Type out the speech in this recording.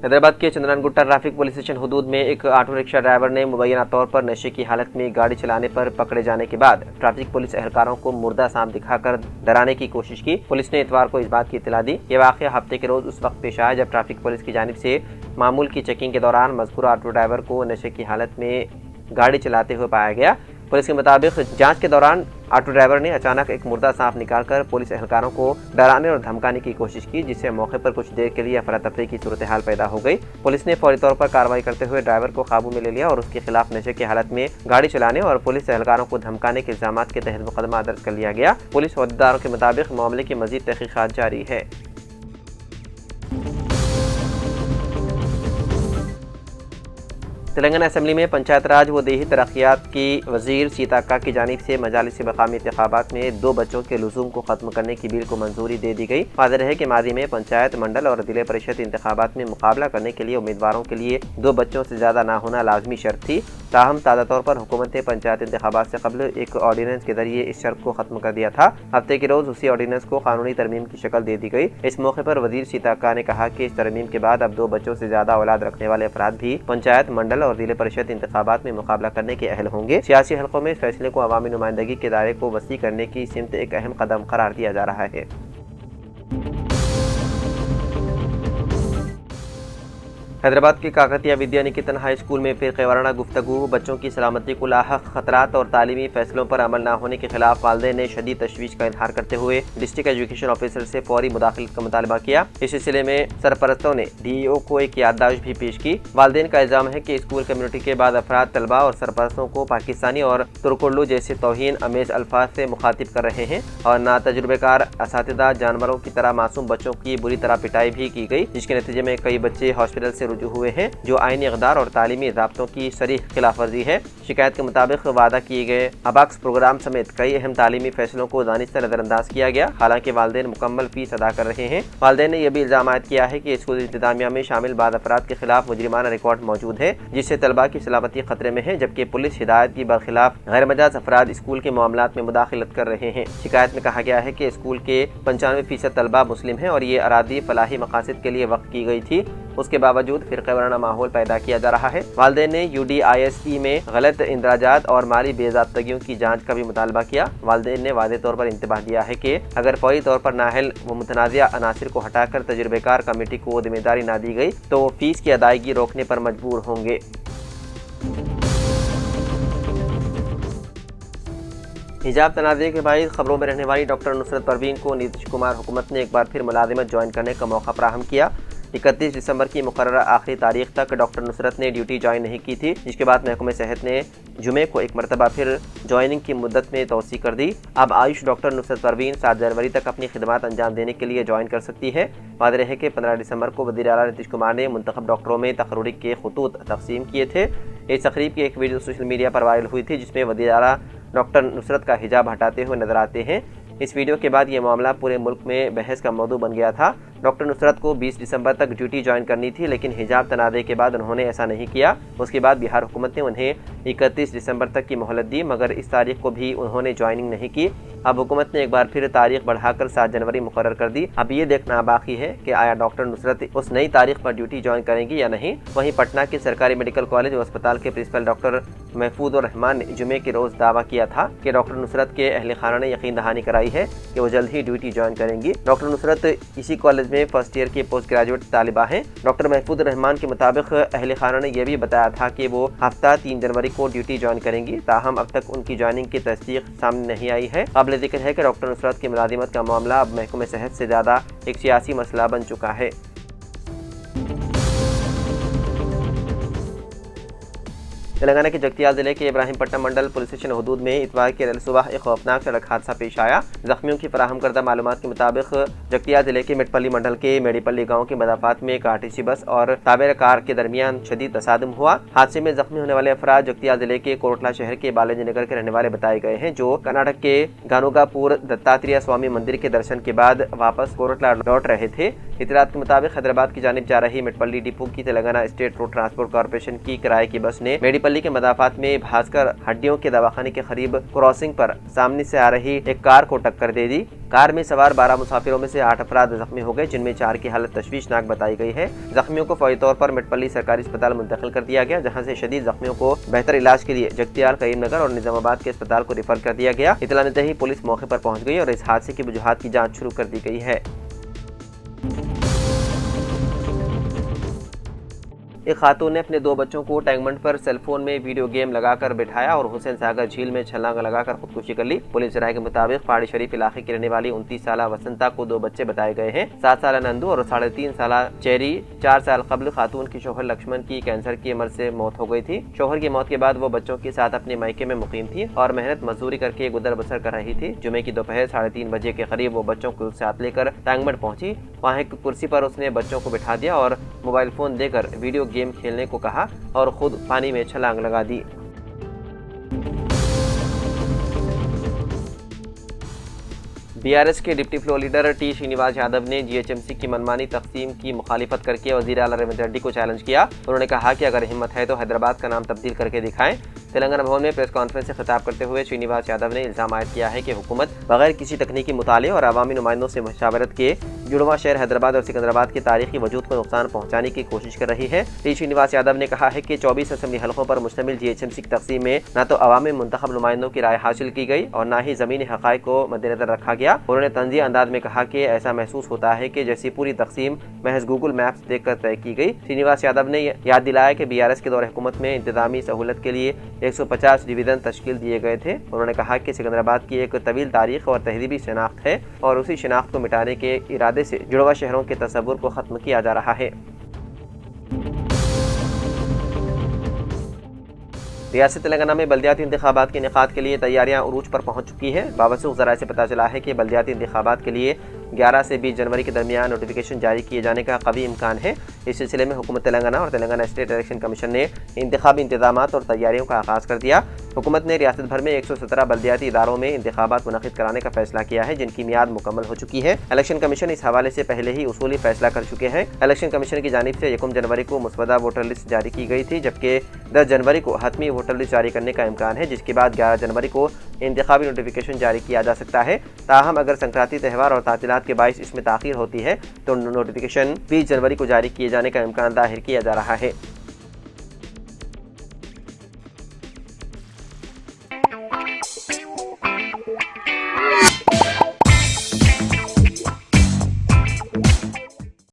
हैदराबाद के चंद्रनगुट्टा traffic police station हदूद में एक ऑटो रिक्शा ड्राइवर ने मुबैना तौर पर नशे की हालत में गाड़ी चलाने पर पकड़े जाने के बाद ट्रैफिक पुलिस एहलकारों को मुर्दा सांप दिखाकर डराने की कोशिश की। पुलिस ने इतवार को इस बात की इत्तला दी। ये वाकया हफ्ते के रोज उस वक्त पेश आया जब ट्रैफिक पुलिस की जानिब से मामूल की चेकिंग के दौरान मज़कूर ऑटो ड्राइवर को नशे की हालत में गाड़ी चलाते हुए पाया गया। पुलिस के मुताबिक जांच के दौरान ऑटो ड्राइवर ने अचानक एक मुर्दा सांप निकालकर पुलिस एहलकारों को डराने और धमकाने की कोशिश की, जिससे मौके पर कुछ देर के लिए अफरा तफरी की सूरत हाल पैदा हो गई। पुलिस ने फौरी तौर पर कार्रवाई करते हुए ड्राइवर को काबू में ले लिया और उसके खिलाफ नशे की हालत में गाड़ी चलाने और पुलिस एहलकारों को धमकाने के इल्जाम के तहत मुकदमा दर्ज कर लिया गया। पुलिस अहदेदारों के मुताबिक मामले की मजीद तहकीकात जारी है। तेलंगाना असम्बली में पंचायत राज व देही तरक्यात की वजीर सीताक्का की जानिब से मजालिस मकामी इंतखाबात में 2 बच्चों के लुज़ूम को खत्म करने की बिल को मंजूरी दे दी गई। वाज़ेह है कि माजी में पंचायत मंडल और जिले परिषद इंतखाबात में मुकाबला करने के लिए उम्मीदवारों के लिए 2 बच्चों से ज़्यादा ना होना लाजमी शर्त थी। ताहम ताज़ा तौर पर हुकूमत ने पंचायत इंतखाबात से कबल एक ऑर्डिनेंस के जरिए इस शर्त को खत्म कर दिया था। हफ्ते के रोज उसी ऑर्डिनेंस को कानूनी तरमीम की शक्ल दे दी गई। इस मौके पर वजीर सीताक्का ने कहा कि इस तरमीम के बाद अब 2 बच्चों से ज्यादा औलाद रखने वाले अफराद भी पंचायत मंडल और जिले परिषद इंतखाबात में मुकाबला करने के अहल होंगे। सियासी हलकों में इस फैसले को अवामी नुमाइंदगी के दायरे को वसी करने की सिमत एक अहम कदम करार दिया जा रहा है। हैदराबाद के काकतिया विद्या निकेतन हाई स्कूल में फिरक़े वाराना गुफ्तगू, बच्चों की सलामती को लाहक खतरात और तालीमी फैसलों पर अमल न होने के खिलाफ वालिदैन ने शदीद तशवीश का इजहार करते हुए डिस्ट्रिक्ट एजुकेशन ऑफिसर से फौरी मुदाखलत का मुतालबा किया। इस सिलसिले में सरपरस्तों ने DEO को एक याददाश्त भी पेश की। वालिदैन का इल्जाम है कि स्कूल कम्युनिटी के बाद अफराद तलबा और सरपरस्तों को पाकिस्तानी और तुर्कुल्लू जैसे तौहीन अमेज अल्फाज से मुखातिब कर रहे हैं और नातजुर्बेकार असातिज़ा जानवरों की तरह मासूम बच्चों की बुरी तरह पिटाई भी की गई, जिसके नतीजे में कई बच्चे हॉस्पिटल से हुए हैं, जो आईनी इक़दार और तालीमी ज़ाब्तों की सरीह खिलाफ वर्जी है। शिकायत के मुताबिक वादा किए गए अबाक्स प्रोग्राम समेत कई अहम तालीमी फैसलों को दानिस्ता नजरअंदाज किया गया। हालांकि वालिदैन मुकम्मल फीस अदा कर रहे हैं। वालिदैन ने यह भी इल्जाम किया है कि स्कूल इंतजामिया में शामिल बाद अफराद के खिलाफ मुजरिमाना रिकॉर्ड मौजूद है, जिससे तलबा की सलामती खतरे में है, जबकि पुलिस हिदायत की बरखिलाफ गैर मजाज अफराद स्कूल के मामलात में मुदाखलत कर रहे हैं। शिकायत में कहा गया है कि स्कूल के 95% तलबा मुस्लिम है और ये अरादी फलाही मकासद के लिए वक्फ की गई थी। उसके बावजूद फिरक़े वाराना माहौल पैदा किया जा रहा है। वालिदैन ने UDISE में गलत इंदराजात और माली बेज़ाब्तगियों की जांच का भी मुतालबा किया। वालिदैन ने वाज़ेह तौर पर इंतबाह दिया है कि अगर फौरी तौर पर नाहल व मुतनाज़िया अनासिर को हटाकर तजुर्बेकार कमेटी को जिम्मेदारी न दी गई तो फीस की अदायगी रोकने पर मजबूर होंगे। हिजाब तनाज़े के बाइस खबरों में रहने वाली डॉक्टर नुसरत परवीन को नीतीश कुमार हुकूमत ने एक बार फिर मुलाजिमत ज्वाइन करने का मौका फराहम किया। 31 दिसंबर की मुकर्रर आखिरी तारीख तक डॉक्टर नुसरत ने ड्यूटी ज्वाइन नहीं की थी, जिसके बाद महकमे सेहत ने जुमे को एक मरतबा फिर ज्वाइनिंग की मुद्दत में तोसी कर दी। अब आयुष डॉक्टर नुसरत परवीन 7 जनवरी तक अपनी खिदमत अंजाम देने के लिए ज्वाइन कर सकती है। वाज़ेह है कि 15 दिसंबर को वज़ीर आला नीतीश कुमार ने मुंतखब डॉक्टरों में तकर्री के खतूत तकसीम किए थे। इस तकरीब की एक वीडियो सोशल मीडिया पर वायरल हुई थी, जिसमें वज़ीर आला डॉक्टर नुसरत का हिजाब हटाते हुए नजर आते हैं। इस वीडियो के बाद ये मामला पूरे मुल्क में बहस का मौजू बन गया था। डॉक्टर नुसरत को 20 दिसंबर तक ड्यूटी ज्वाइन करनी थी, लेकिन हिजाब तनाज़े के बाद उन्होंने ऐसा नहीं किया। उसके बाद बिहार हुकूमत ने उन्हें 31 दिसंबर तक की मोहलत दी, मगर इस तारीख को भी उन्होंने ज्वाइनिंग नहीं की। अब हुकूमत ने एक बार फिर तारीख बढ़ाकर 7 जनवरी मुकर्रर कर दी। अब ये देखना बाकी है कि आया डॉक्टर नुसरत उस नई तारीख पर ड्यूटी ज्वाइन करेंगी या नहीं। वहीं पटना के सरकारी मेडिकल कॉलेज और अस्पताल के प्रिंसिपल डॉक्टर महफूज रहमान ने जुमे के रोज दावा किया था कि डॉक्टर नुसरत के अहल खाना ने यकीन दहानी कराई है कि वो जल्द ही ड्यूटी ज्वाइन करेंगी। डॉक्टर नुसरत इसी कॉलेज में फर्स्ट ईयर की पोस्ट ग्रेजुएट तालिबा हैं। डॉक्टर महफूज रहमान के मुताबिक अहल खाना ने यह भी बताया था कि वो हफ्ता 3 जनवरी को ड्यूटी ज्वाइन करेंगी। ताहम अब तक उनकी ज्वाइनिंग की तस्दीक सामने नहीं आई है। काबिल जिक्र है कि डॉक्टर नुसरत की मुलाजिमत का मामला अब महकमे सेहत से ज्यादा एक सियासी मसला बन चुका है। तेलंगाना के जगतियाल जिले के इब्राहिमपट्टनम मंडल पुलिस स्टेशन हदूद में इतवार की सुबह एक खौफनाक सड़क हादसा पेश आया। जख्मियों की फराहम करदा मालूमात के मुताबिक जगतियाल जिले के मिटपल्ली मंडल के मेडीपल्ली गांव के मदाफात में एक RTC बस और ताबेर कार के दरमियान शदीद तसादुम हुआ। हादसे में जख्मी होने वाले अफराद जगतियाल जिले के कोरटला शहर के बालाजी नगर के रहने वाले बताए गए हैं, जो कर्नाटक के गानुगापुर दत्तात्रेय स्वामी मंदिर के दर्शन के बाद वापस कोरटला लौट रहे थे। इतलात के मुताबिक हैदराबाद की जानिब जा रही मिटपल्ली डिपो की Telangana state road transport corporation की किराए की बस ने मेडीपल्ली गली के मदाफात में भास्कर हड्डियों के दवाखाने के करीब क्रॉसिंग पर सामने से आ रही एक कार को टक्कर दे दी। कार में सवार 12 मुसाफिरों में से 8 अफराद जख्मी हो गए, जिनमें 4 की हालत तशवीशनाक बताई गई है। जख्मियों को फौरी तौर पर मिटपल्ली सरकारी अस्पताल मुंतकिल कर दिया गया, जहां से शदीद जख्मियों को बेहतर इलाज के लिए जगतियाल, करीमनगर और निजामाबाद के अस्पताल को रिफर कर दिया गया। इतला मिलते ही पुलिस मौके पर पहुंच गई और इस हादसे की वजूहात की जाँच शुरू कर दी गई है। एक खातून ने अपने 2 बच्चों को टैंकबंड पर सेलफोन में वीडियो गेम लगाकर बिठाया और हुसैन सागर झील में छलांग लगाकर खुदकुशी कर ली। पुलिस राय के मुताबिक पहाड़ी शरीफ इलाके की रहने वाली 29 साल वसंता को 2 बच्चे बताए गए हैं। 7 साल नंदू और 3.5 साल चेरी। 4 साल कबल खातून की शोहर लक्ष्मण की कैंसर की मर्ज से मौत हो गई थी। शोहर की मौत के बाद वो बच्चों के साथ अपने मायके में मुकीम थी और मेहनत मजदूरी करके गुजर बसर कर रही थी। जुमे की दोपहर 3:30 बजे के करीब वो बच्चों को साथ लेकर टैंकबंड पहुंची। वहाँ एक कुर्सी पर उसने बच्चों को बिठा दिया और मोबाइल फोन देकर वीडियो गेम खेलने को कहा और खुद पानी में छलांग लगा दी। बीआरएस के deputy floor leader T Srinivas Yadav ने जीएचएमसी की मनमानी तकसीम की मुखालिफत करके वज़ीर आला रेवंत रेड्डी को चैलेंज किया। उन्होंने कहा कि अगर हिम्मत है तो हैदराबाद का नाम तब्दील करके दिखाएं। तेलंगाना भवन में प्रेस कॉन्फ्रेंस से खिताब करते हुए श्रीनिवास यादव ने इल्जाम आयद किया है कि हुकूमत बगैर किसी तकनीकी मुताले और अवामी नुमाइंदों से मशावरत के जुड़वा शहर हैदराबाद और सिकंदराबाद के तारीखी वजूद को नुकसान पहुंचाने की कोशिश कर रही है। टी श्रीनिवास यादव ने कहा है कि 24 असेंबली हलकों पर मुश्तमिल जीएचएमसी की तकसीम में न तो अवामी मुंतखब नुमाइंदों की राय हासिल की गई और न ही ज़मीनी हक़ाइक़ को मद्देनजर रखा गया। उन्होंने तंज़ीह अंदाज में कहा कि ऐसा महसूस होता है कि जैसी पूरी तकसीम महज गूगल मैप्स देखकर तय की गई। श्रीनिवास यादव ने याद दिलाया कि बीआरएस के दौर हुकूमत में इंतजामी सहूलत के लिए 150 डिवीज़न तश्कील दिए गए थे। उन्होंने कहा कि सिकंदराबाद की एक तवील तारीख और तहजीबी शनाख्त है और उसी शनाख्त को मिटाने के इरादे से जुड़वा शहरों के तस्वुर को ख़त्म किया जा रहा है। रियासत तेलंगाना में बल्दियाती इंतखाबात के इनेकाद के लिए तैयारियां उरूज पर पहुंच चुकी है। बावसूख ज़राए से पता चला है कि बल्दियाती इंतखाबात के लिए 11 से 20 जनवरी के दरमियान नोटिफिकेशन जारी किए जाने का कवी इम्कान है। इस सिलसिले में हुकूमत तेलंगाना और तेलंगाना स्टेट इलेक्शन कमीशन ने इंतखाबी इंतजामात और तैयारियों का आगाज़ कर दिया। हुकूमत ने रियासत भर में 117 बल्दियाती इदारों में इंतखाबात मुनक़िद कराने का फैसला किया है, जिनकी मियाद मुकम्मल हो चुकी है। इलेक्शन कमीशन इस हवाले से पहले ही उसूली फैसला कर चुके हैं। इलेक्शन कमीशन की जानिब से 1 जनवरी को मुस्वदा वोटर लिस्ट जारी की गई थी, जबकि 10 जनवरी को हतमी वोटर लिस्ट जारी करने का इम्कान है, जिसके बाद 11 जनवरी को इंतखाबी नोटिफिकेशन जारी किया जा सकता है। ताहम अगर संक्रांति त्यौहार और तातीलात के बाइस इसमें ताख़ीर होती है तो नोटिफिकेशन 20 जनवरी को जारी किए जाने का इम्कान जाहिर किया जा रहा है।